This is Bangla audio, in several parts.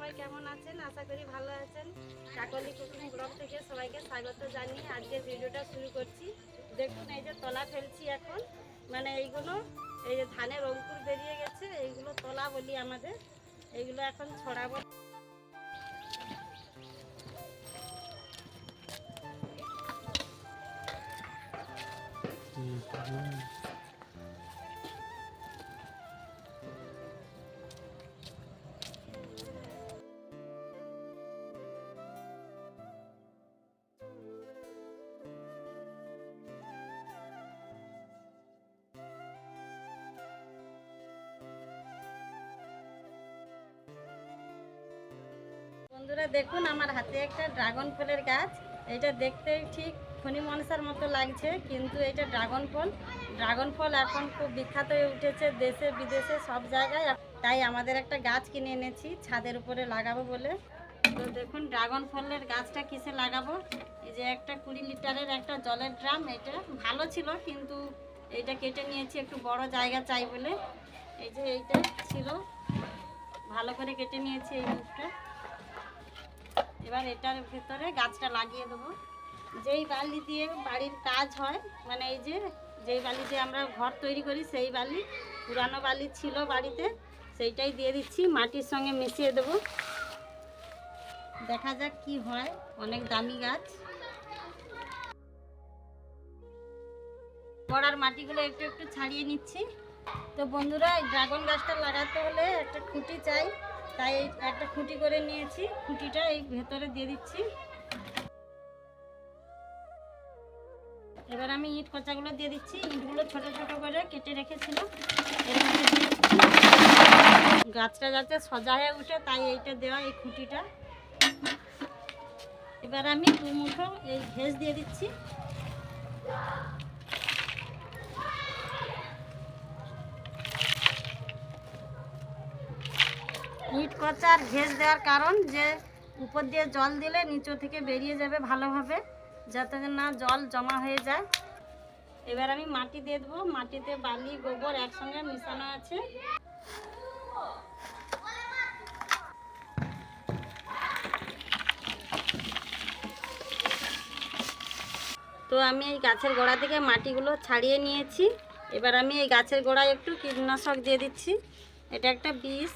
সবাই কেমন আছেন? আশা করি ভালো আছেন। কাকলি কুকিং ব্লগ থেকে সবাইকে স্বাগত জানিয়ে আজকে ভিডিওটা শুরু করছি। দেখুন এই যে তলা ফেলছি এখন, মানে এইগুলো এই যে ধানের অঙ্কুর বেরিয়ে গেছে, এইগুলো তলা বলি আমাদের। এইগুলো এখন ছড়াবো। বন্ধুরা দেখুন আমার হাতে একটা ড্রাগন ফলের গাছ। এটা দেখতে ঠিক ফণি মনসার মতো লাগছে, কিন্তু এটা ড্রাগন ফল এখন খুব বিখ্যাত হয়ে উঠেছে দেশে বিদেশে সব জায়গায়। তাই আমাদের একটা গাছ কিনে এনেছি ছাদের উপরে লাগাবো বলে। তো দেখুন ড্রাগন ফলের গাছটা কিসে লাগাবো। এই যে একটা 20 লিটারের একটা জলের ড্রাম, এটা ভালো ছিল কিন্তু এইটা কেটে নিয়েছি একটু বড় জায়গা চাই বলে। এই যে এইটা ছিল, ভালো করে কেটে নিয়েছি এই মুখটা। এবার এটার ভেতরে গাছটা লাগিয়ে দেবো। যেই বালি দিয়ে বাড়ির কাজ হয়, মানে এই যে যেই বালি দিয়ে আমরা ঘর তৈরি করি সেই বালি, পুরানো বালি ছিল বাড়িতে, সেইটাই দিয়ে দিচ্ছি, মাটির সঙ্গে মিশিয়ে দেবো। দেখা যাক কি হয়, অনেক দামি গাছ। গোড়ার মাটিগুলো একটু একটু ছাড়িয়ে নিচ্ছি। তো বন্ধুরা ড্রাগন গাছটা লাগাতে হলে একটা খুঁটি চাই, তাই একটা খুঁটি করে নিয়েছি, খুঁটিটা এই ভেতরে দিয়ে দিচ্ছি। এবার আমি ইট কচাগুলো দিয়ে দিচ্ছি, ইটগুলো ছোট ছোট করে কেটে রেখেছিলাম। গাছটা যাতে সোজা হয়ে উঠে তাই এইটা দেওয়া, এই খুঁটিটা। এবার আমি 2 মুঠো এই ঘেঁস দিয়ে দিচ্ছি। ইট কচা আর ঘেঁস দেওয়ার কারণ যে উপর দিয়ে জল দিলে নিচু থেকে বেরিয়ে যাবে ভালোভাবে, যাতে না জল জমা হয়ে যায়। এবার আমি মাটি দিয়ে দেবো, মাটিতে বালি গোবর একসঙ্গে মিশানো আছে। তো আমি এই গাছের গোড়া থেকে মাটিগুলো ছাড়িয়ে নিয়েছি। এবার আমি এই গাছের গোড়ায় একটু কীটনাশক দিয়ে দিচ্ছি, এটা একটা বিষ।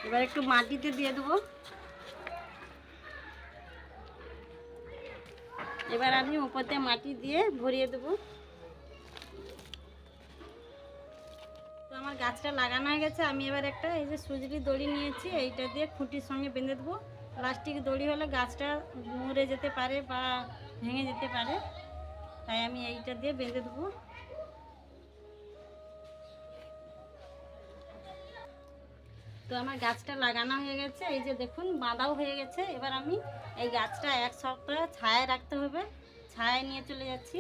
এবার একটু মাটিতে দিয়ে দেবো। এবার আমি উপরতে মাটি দিয়ে ভরিয়ে দেবো। তো আমার গাছটা লাগানো হয়ে গেছে। আমি এবার একটা এই যে সুজলি দড়ি নিয়েছি, এইটা দিয়ে খুঁটির সঙ্গে বেঁধে দেবো। প্লাস্টিক দড়ি হলে গাছটা মরে যেতে পারে বা ভেঙে যেতে পারে, তাই আমি এইটা দিয়ে বেঁধে দেবো। তো আমার গাছটা লাগানো হয়ে গেছে, এই যে দেখুন বাঁধাও হয়ে গেছে। এবার আমি এই গাছটা 1 সপ্তাহ ছায়ায় রাখতে হবে, ছায়ায় নিয়ে চলে যাচ্ছি।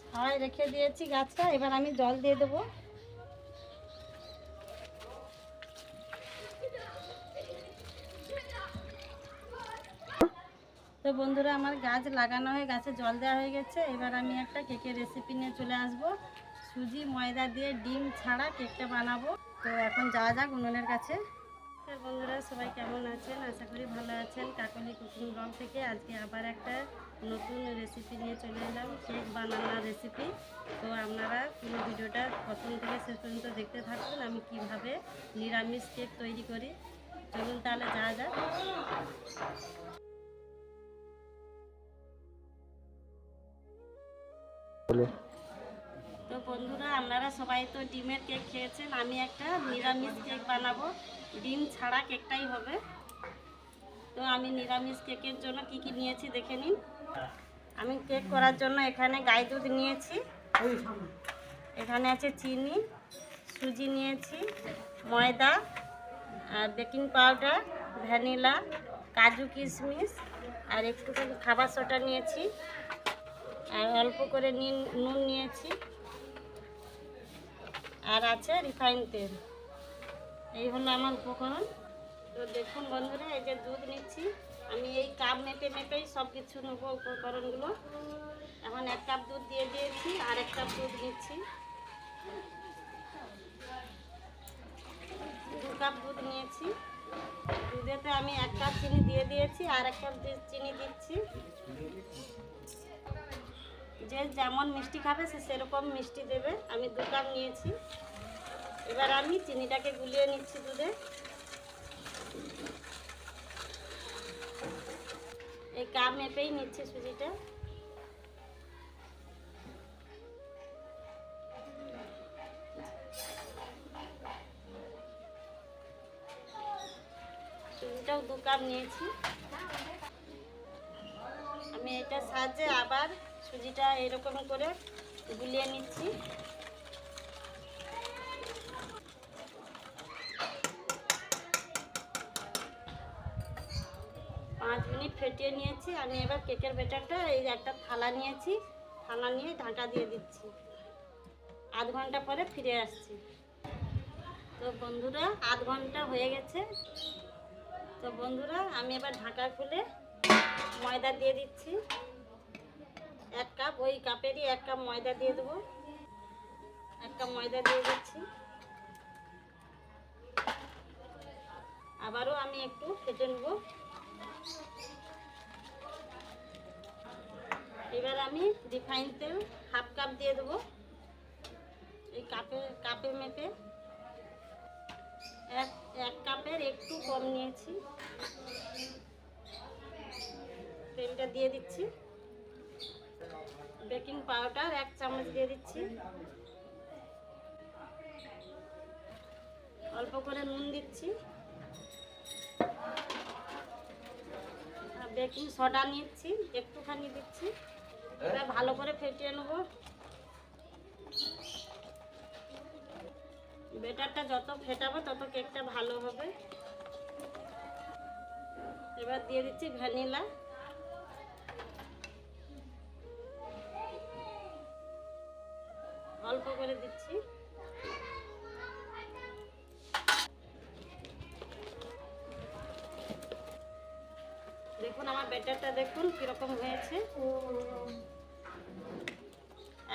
ছায়ায় রেখে দিয়েছি গাছটা, এবার আমি জল দিয়ে দেবো। তো বন্ধুরা আমার গাছ লাগানো হয়ে গাছে জল দেওয়া হয়ে গেছে। এবার আমি একটা কেকের রেসিপি নিয়ে চলে আসব। সুজি ময়দা দিয়ে ডিম ছাড়া কেকটা বানাবো। তো এখন যাওয়া যাক উনুনের কাছে। বন্ধুরা সবাই কেমন আছেন? আশা করি ভালো আছেন। কাকলি কুকিং ব্লগ থেকে আজকে আবার একটা নতুন রেসিপি নিয়ে চলে এলাম, কেক বানানোর রেসিপি। তো আপনারা পুরো ভিডিওটা প্রথম থেকে শেষ পর্যন্ত দেখতে থাকুন, আমি কিভাবে নিরামিষ কেক তৈরি করি। চলুন তাহলে যাওয়া যাক। তো বন্ধুরা আপনারা সবাই তো ডিমের কেক খেয়েছেন, আমি একটা নিরামিষ কেক বানাবো, ডিম ছাড়া কেকটাই হবে। তো আমি নিরামিষ কেকের জন্য কি কি নিয়েছি দেখে নিন। আমি কেক করার জন্য এখানে গাই দুধ নিয়েছি, এখানে আছে চিনি, সুজি নিয়েছি, ময়দা, আর বেকিং পাউডার, ভ্যানিলা, কাজু কিশমিশ, আর একটুখানি খাবার সোডা নিয়েছি, আর অল্প করে নুন নিয়েছি, আর আছে রিফাইন তেল। এই হলো আমার উপকরণ। তো দেখুন বন্ধুরা এই যে দুধ নিচ্ছি, আমি এই কাপ মেপেই সব কিছু নেবো উপকরণগুলো। এখন 1 কাপ দুধ দিয়ে দিয়েছি, আর 1 কাপ দুধ নিচ্ছি। 2 কাপ দুধ নিয়েছি। দুধেতে আমি 1 কাপ চিনি দিয়ে দিয়েছি, আর 1 কাপ চিনি দিচ্ছি। যে যেমন মিষ্টি খাবে সে সেরকম মিষ্টি দেবে। আমি 2 কাপ নিয়েছি। এবার আমি চিনিটাকে গুলিয়ে নিচ্ছি দুধে। এই কাপ মেপেই নিচ্ছি সুজিটা। সুজিটাও 2 কাপ নিয়েছি। আমি এটার সাহায্যে আবার সুজিটা এরকম করে গুলিয়ে নিচ্ছি। পাঁচ মিনিট ফেটিয়ে নিয়েছি। আমি এবার কেকের ব্যাটারটা এই একটা থালা নিয়েছি, থালা নিয়ে ঢাকা দিয়ে দিচ্ছি। আধ ঘন্টা পরে ফিরে আসছি। তো বন্ধুরা, আধ ঘন্টা হয়ে গেছে। তো বন্ধুরা, আমি এবার ঢাকা খুলে ময়দা দিয়ে দিচ্ছি। 1 কাপ, ওই কাপেরই 1 কাপ ময়দা দিয়ে দেবো। 1 কাপ ময়দা দিয়ে দিচ্ছি। আবারও আমি একটু ফেটে নেব। এবার আমি রিফাইন তেল 1/2 কাপ দিয়ে দেবো। এই কাপে মেপে 1 কাপের একটু কম নিয়েছি। তেলটা দিয়ে দিচ্ছি। বেকিং পাউডার 1 চামচ দিয়ে দিচ্ছি। অল্প করে নুন দিচ্ছি। বেকিং সোডা নিচ্ছি, একটুখানি দিচ্ছি। এবার ভালো করে ফেটিয়ে নেব। ব্যাটারটা যত ফেটাবো তত কেকটা ভালো হবে। এবার দিয়ে দিচ্ছি ভ্যানিলা। অল্প করে দিচ্ছি। দেখুন আমার ব্যাটারটা দেখুন কিরকম হয়েছে।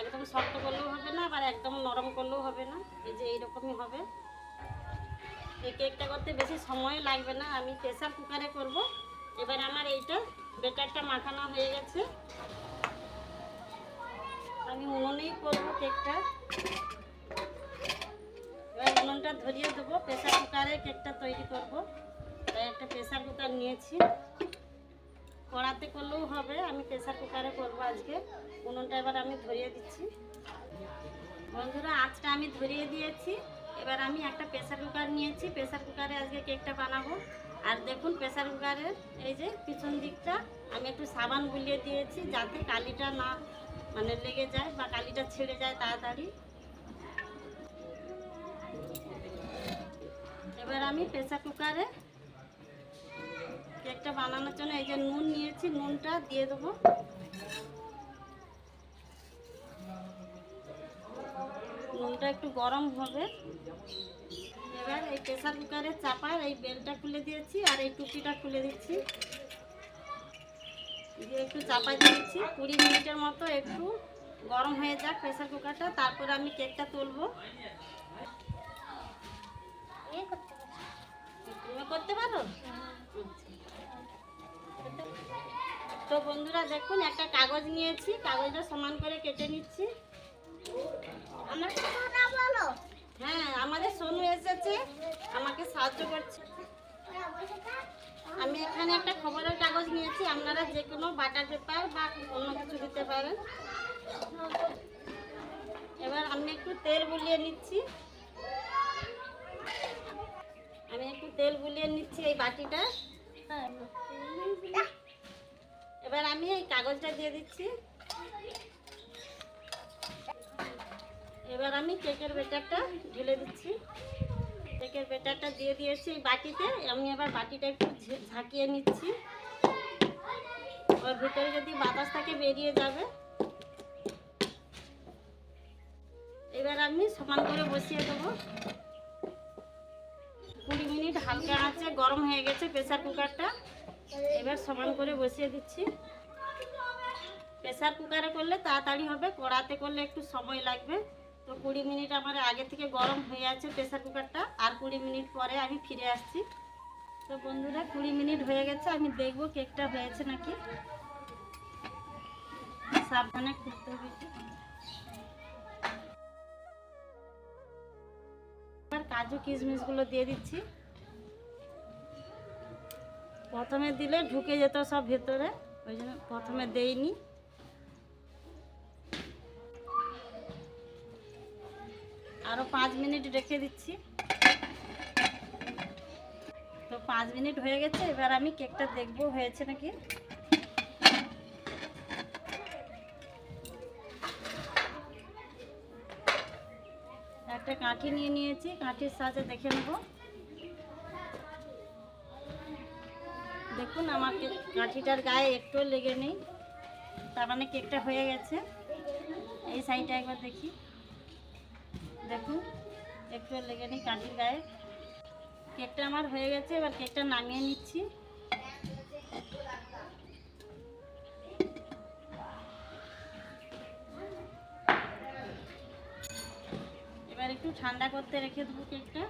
একদম শক্ত করলেও হবে না, আবার একদম নরম করলেও হবে না। এই যে এইরকমই হবে। এই কেকটা করতে বেশি সময় লাগবে না। আমি প্রেসার কুকারে করব। এবার আমার এইটা ব্যাটারটা মাখানো হয়ে গেছে। আমি উনুনেই করব কেকটা। এবার উনুনটা ধরিয়ে দেবো। প্রেসার কুকারে কেকটা তৈরি করব। তাই একটা প্রেসার কুকার নিয়েছি। কড়াতে করলেও হবে, আমি প্রেসার কুকারে করবো আজকে। উনুনটা এবার আমি ধরিয়ে দিচ্ছি। বন্ধুরা, আঁচটা আমি ধরিয়ে দিয়েছি। এবার আমি একটা প্রেসার কুকার নিয়েছি। প্রেসার কুকারে আজকে কেকটা বানাবো। আর দেখুন প্রেসার কুকারের এই যে পিছন দিকটা আমি একটু সাবান গুলিয়ে দিয়েছি, যাতে কালিটা না লেগে যায় বা কালিটা ছেড়ে যায় তাড়াতাড়ি। এবার আমি প্রেসার কুকারে কেকটা বানানোর জন্য এই যে নুন নিয়েছি, নুনটা দিয়ে দেবো। নুনটা একটু গরম হবে। এবার এই প্রেসার কুকারের চাপার এই বেলটা খুলে দিয়েছি, আর এই টুপিটা খুলে দিচ্ছি। দিয়ে একটু চাপা দিয়েছি। 20 মিনিটের মতো একটু গরম হয়ে যাক প্রেসার কুকারটা, তারপরে আমি কেকটা তুলবো। তুমি করতে পারো? তো বন্ধুরা দেখুন, একটা কাগজ নিয়েছি, কাগজটা সমান করে কেটে নিচ্ছি। হ্যাঁ, আমাদের সোনু এসেছে, আমাকে সাহায্য করছে। আমি এখানে একটা খবরের কাগজ নিয়েছি। আপনারা যে কোনো বাটার পেপার বা অন্য কিছু দিতে পারেন। এবার আমি একটু তেল বুলিয়ে নিচ্ছি। এই বাটিটা। এবার আমি এই কাগজটা দিয়ে দিচ্ছি। এবার আমি কেকের ব্যাটারটা ঢেলে দিচ্ছি। কেকের ব্যাটারটা দিয়ে দিয়েছি এই বাটিতে। আমি এবার বাটিটা একটু ঝাঁকিয়ে নিচ্ছি। ওর ভিতরে যদি বাতাস থাকে বেরিয়ে যাবে। এবার আমি সমান করে বসিয়ে দেবো। 20 মিনিট হালকা আঁচে গরম হয়ে গেছে প্রেসার কুকারটা। এবার সমান করে বসিয়ে দিচ্ছি। প্রেসার কুকারে করলে তাড়াতাড়ি হবে, কড়াতে করলে একটু সময় লাগবে। তো 20 মিনিট আমার আগে থেকে গরম হয়ে আছে প্রেসার কুকারটা, আর 20 মিনিট পরে আমি ফিরে আসছি। তো বন্ধুরা 20 মিনিট হয়ে গেছে, আমি দেখব কেকটা হয়েছে নাকি। সাবধানে খুলতে হবে। আর কাজু কিশমিশগুলো দিয়ে দিচ্ছি। প্রথমে দিলে ঢুকে যেত সব ভেতরে, ওই জন্য প্রথমে দেইনি। আরও 5 মিনিট রেখে দিচ্ছি। তো 5 মিনিট হয়ে গেছে, এবার আমি কেকটা দেখবো হয়েছে নাকি। একটা কাঠি নিয়ে নিয়েছি, কাঠির সাহায্যে দেখে নেব। দেখুন আমার কাঠিটার গায়ে একটু লেগে নেই, তার মানে কেকটা হয়ে গেছে। এই সাইডটা একবার দেখি, দেখুন একটু লেগে নেই কাঠির গায়ে। কেকটা আমার হয়ে গেছে, এবার কেকটা নামিয়ে নিচ্ছি। এবার একটু ঠান্ডা করতে রেখে দেবো কেকটা।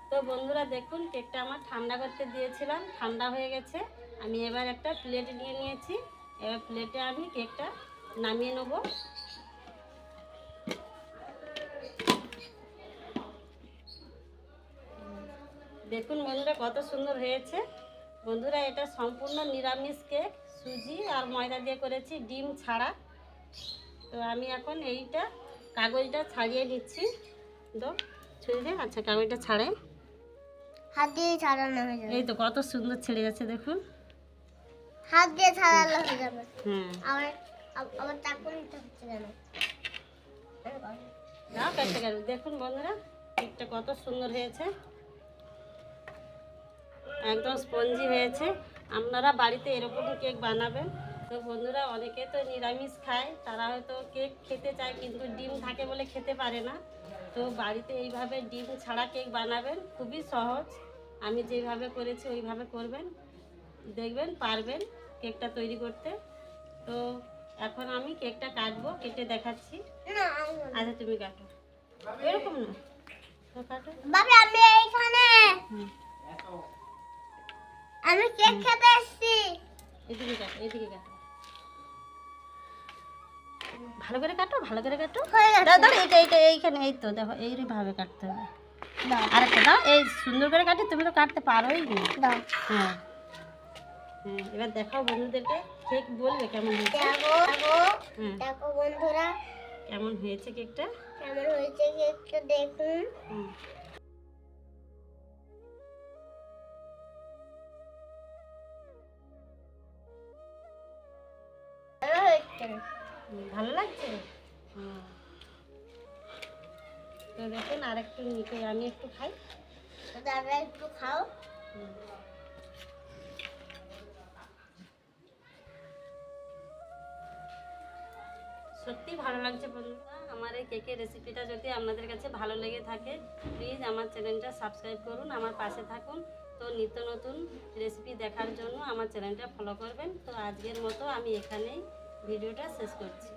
তো বন্ধুরা দেখুন কেকটা আমার ঠান্ডা করতে দিয়েছিলাম, ঠান্ডা হয়ে গেছে। আমি এবার একটা প্লেট নিয়ে নিয়েছি, এবার প্লেটে আমি কেকটা নামিয়ে নেব। দেখুন বন্ধুরা কত সুন্দর হয়েছে। বন্ধুরা এটা সম্পূর্ণ নিরামিষ কেক, সুজি আর ময়দা দিয়ে করেছি, ডিম ছাড়া। তো আমি এখন এইটা কাগজটা ছাড়িয়ে নিচ্ছি। ছুঁয়ে আচ্ছা কাগজটা ছাড়ে, হাত দিয়ে ছাড়ানো হয়ে যাবে। এই তো কত সুন্দর ছেড়ে যাচ্ছে দেখুন, হাত দিয়ে ছাড়ানো হয়ে যাবে। আবার আবার চাকু নিতে হচ্ছে কেন? দাও কেটে গেল। দেখুন বন্ধুরা কেকটা কত সুন্দর হয়েছে, একদম স্পঞ্জি হয়েছে। আপনারা বাড়িতে এরকম কেক বানাবেন। তো বন্ধুরা অনেকে তো নিরামিষ খায়, তারা হয়তো কেক খেতে চায় কিন্তু ডিম থাকে বলে খেতে পারে না। তো বাড়িতে এইভাবে ডিম ছাড়া কেক বানাবেন, খুবই সহজ। আমি যেভাবে করেছি ওইভাবে করবেন, দেখবেন পারবেন কেকটা তৈরি করতে। তো এখন আমি কেকটা কাটবো, কেটে দেখাচ্ছি। আচ্ছা তুমি কাটো, এরকম না তো কাটো। বাবা আমি এইখানে আমি কেক খেতে এসেছি। এদিকে কাটো, এদিকে কাটো, ভালো করে কাটো, ভালো করে কাটো। দাদা এইটা এইটা এইখানে, এই তো দেখো এইভাবে কাটতে হবে। আর একটা দাও, এই সুন্দর করে কাটি, তুমি তো কাটতে পারোই না। দাও। হ্যাঁ হ্যাঁ, এবার দেখাও বন্ধুদেরকে, কেক বলবে কেমন হয়েছে। দেখো বন্ধুরা কেমন হয়েছে কেকটা, কেমন হয়েছে কেকটা দেখুন। ভালো লাগছে। তো দেখুন আর একটু নিতে, আমি একটু খাই। দাদা একটু খাও। সত্যি ভালো লাগছে বন্ধুরা। আমার এই কেকের রেসিপিটা যদি আপনাদের কাছে ভালো লেগে থাকে, প্লিজ আমার চ্যানেলটা সাবস্ক্রাইব করুন, আমার পাশে থাকুন। তো নিত্য নতুন রেসিপি দেখার জন্য আমার চ্যানেলটা ফলো করবেন। তো আজকের মতো আমি এখানেই ভিডিওটা শেষ করছি।